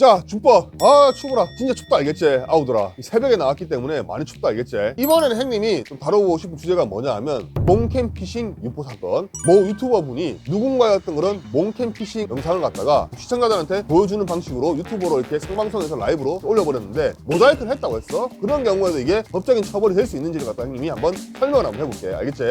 자, 준법. 추구라. 진짜 춥다 알겠지? 아우들아. 새벽에 나왔기 때문에 많이 춥다 알겠지? 이번에는 형님이 좀 다루고 싶은 주제가 뭐냐 하면 몽캠 피싱 유포 사건. 모 유튜버 분이 누군가의 어떤 그런 몽캠 피싱 영상을 갖다가 시청자들한테 보여주는 방식으로 유튜버로 이렇게 생방송에서 라이브로 올려버렸는데 모자이크를 했다고 했어. 그런 경우에도 이게 법적인 처벌이 될 수 있는지를 갖다 형님이 한번 설명을 한번 해볼게. 알겠지?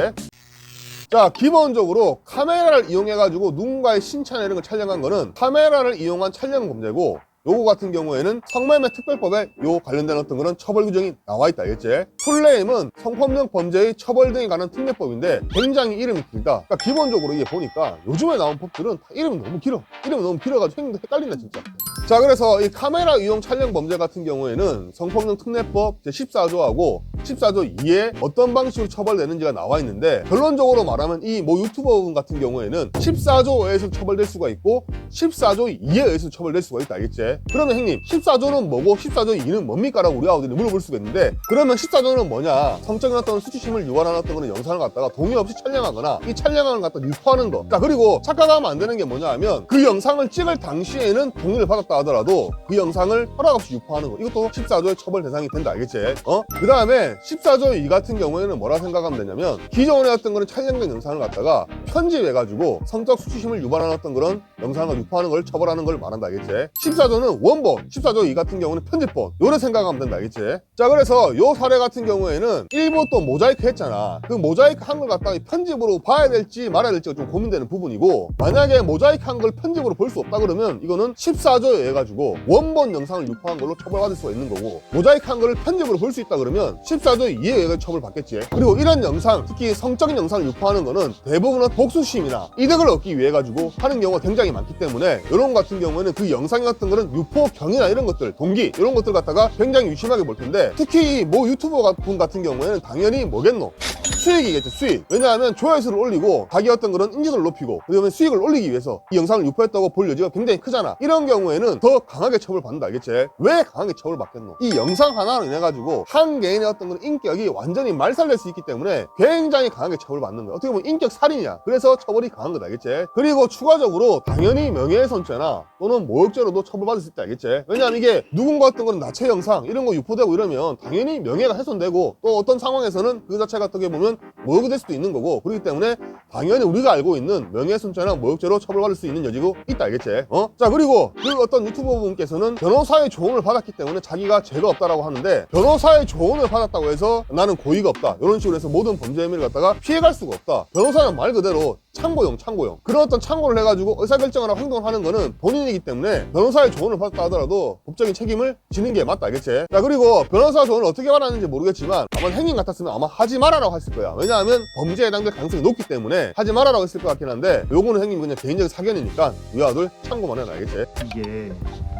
자, 기본적으로 카메라를 이용해가지고 누군가의 신체나 이런 걸 촬영한 거는 카메라를 이용한 촬영 범죄고, 요거 같은 경우에는 성매매 특별법에 요 관련된 어떤 그런 처벌 규정이 나와 있다 알겠지? 플레임은 성폭력 범죄의 처벌 등에 관한 특례법인데 굉장히 이름이 길다. 그러니까 기본적으로 이게 보니까 요즘에 나온 법들은 다 이름이 너무 길어. 이름이 너무 길어가지고 형님도 헷갈린다 진짜. 자, 그래서 이 카메라 이용 촬영 범죄 같은 경우에는 성폭력 특례법 제14조하고 14조 2에 어떤 방식으로 처벌되는지가 나와 있는데, 결론적으로 말하면 이 모 유튜버분 같은 경우에는 14조에 의해서 처벌될 수가 있고 14조 2에 의해서 처벌될 수가 있다 알겠지? 그러면 형님 14조는 뭐고 14조 2는 뭡니까? 라고 우리 아우들이 물어볼 수가 있는데, 그러면 14조는 뭐냐? 성적인 어떤 수치심을 유발하는 어떤 그런 영상을 갖다가 동의 없이 촬영하거나 이 촬영을 갖다 유포하는 거. 자, 그리고 착각하면 안 되는 게 뭐냐 하면 그 영상을 찍을 당시에는 동의를 받았다 하더라도 그 영상을 허락 없이 유포하는 거, 이것도 14조의 처벌 대상이 된다 알겠지? 그 다음에 14조 2 같은 경우에는 뭐라 생각하면 되냐면, 기존에 어떤 그런 촬영된 영상을 갖다가 편집해가지고 성적 수치심을 유발하는 어떤 그런 영상을 유포하는 걸 처벌하는 걸 말한다 알겠지? 14조는 원본, 14조 2 같은 경우는 편집본, 요래 생각하면 된다 알겠지? 자, 그래서 요 사례 같은 경우에는 일부 또 모자이크 했잖아. 그 모자이크 한 걸 갖다가 편집으로 봐야 될지 말아야 될지가 좀 고민되는 부분이고, 만약에 모자이크 한 걸 편집으로 볼 수 없다 그러면 이거는 14조에 의해 가지고 원본 영상을 유포한 걸로 처벌받을 수가 있는 거고, 모자이크 한 거를 편집으로 볼 수 있다 그러면 14조 2에 의해 처벌받겠지. 그리고 이런 영상, 특히 성적인 영상을 유포하는 거는 대부분은 복수심이나 이득을 얻기 위해 가지고 하는 경우가 굉장히 많기 때문에, 이런 거 같은 경우에는 그 영상이 어떤 거는 유포경이나 이런 것들, 동기 이런 것들 갖다가 굉장히 유심하게 볼 텐데, 특히 뭐 유튜버 분 같은 경우에는 당연히 뭐겠노? 수익이겠죠, 수익. 왜냐하면 조회수를 올리고 자기 어떤 그런 인지도를 높이고 그다음에 수익을 올리기 위해서 이 영상을 유포했다고 볼 여지가 굉장히 크잖아. 이런 경우에는 더 강하게 처벌받는다 알겠지? 왜 강하게 처벌받겠노? 이 영상 하나로 인해 가지고 한 개인의 어떤 그런 인격이 완전히 말살될 수 있기 때문에 굉장히 강하게 처벌받는 거야. 어떻게 보면 인격 살인이야. 그래서 처벌이 강한 거다 알겠지? 그리고 추가적으로 당연히 명예훼손죄나 또는 모욕죄로도 처벌받을 수 있다 알겠지? 왜냐하면 이게 누군가 어떤 그런 나체 영상 이런 거 유포되고 이러면 당연히 명예가 훼손되고, 또 어떤 상황에서는 그 자체가 어떻게 보면 모욕이 될 수도 있는 거고, 그렇기 때문에 당연히 우리가 알고 있는 명예훼손죄나 모욕죄로 처벌받을 수 있는 여지도 있다 알겠지? 자, 그리고 그 어떤 유튜버 분께서는 변호사의 조언을 받았기 때문에 자기가 죄가 없다라고 하는데, 변호사의 조언을 받았다고 해서 나는 고의가 없다 이런 식으로 해서 모든 범죄 혐의를 갖다가 피해갈 수가 없다. 변호사는 말 그대로 참고용. 그런 어떤 참고를 해가지고 의사결정을 하고 행동을 하는 거는 본인이기 때문에 변호사의 조언을 받았다 하더라도 법적인 책임을 지는 게 맞다 알겠지? 자, 그리고 변호사 조언을 어떻게 받았는지 모르겠지만 아마 행인 같았으면 아마 하지 말아라고 했을 거야. 왜냐하면 범죄에 해당될 가능성이 높기 때문에 하지 말아라고 했을 것 같긴 한데, 요거는 형님 그냥 개인적인 사견이니까 우리 아들 참고만 해라 알겠지? 이게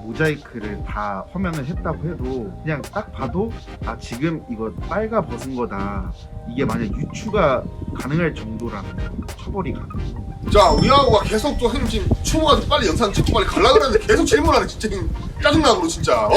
모자이크를 다 화면을 했다고 해도 그냥 딱 봐도 아, 지금 이거 빨가 벗은 거다, 이게 만약 유추가 가능할 정도라면 처벌이 가능해요. 자, 우리 아우가 계속 또 형님 지금 추모가지고 빨리 영상 찍고 빨리 갈라 그러는데 계속 질문하네 진짜. 짜증나고 진짜.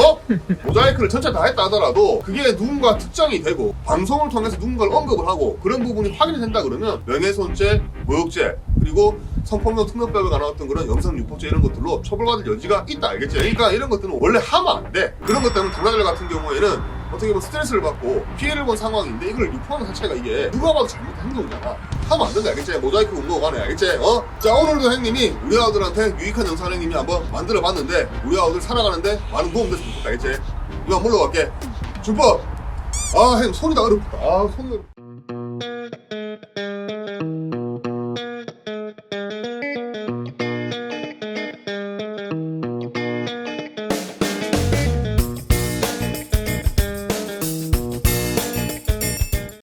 모자이크를 전체 다 했다 하더라도 그게 누군가 특정이 되고 방송을 통해서 누군가를 언급을 하고 그런 부분이 확인이 된다 그러면 명예훼손죄, 모욕죄, 그리고 성폭력 특례법에 관한 어떤 그런 영상 유포죄 이런 것들로 처벌받을 여지가 있다 알겠지? 그러니까 이런 것들은 원래 하면 안 돼. 그런 것 때문에 당사자 같은 경우에는 어떻게 보면 스트레스를 받고 피해를 본 상황인데 이걸 유포하는 자체가 이게 누가 봐도 잘못된 행동이잖아. 하면 안 된다 알겠지? 모자이크 운동 관해 알겠지? 자, 오늘도 형님이 우리 아우들한테 유익한 영상 형님이 한번 만들어 봤는데 우리 아우들 살아가는데 많은 도움 됐으면 좋겠다 알겠지? 이거 물러갈게. 준법. 형님 손이 다 어렵다. 손이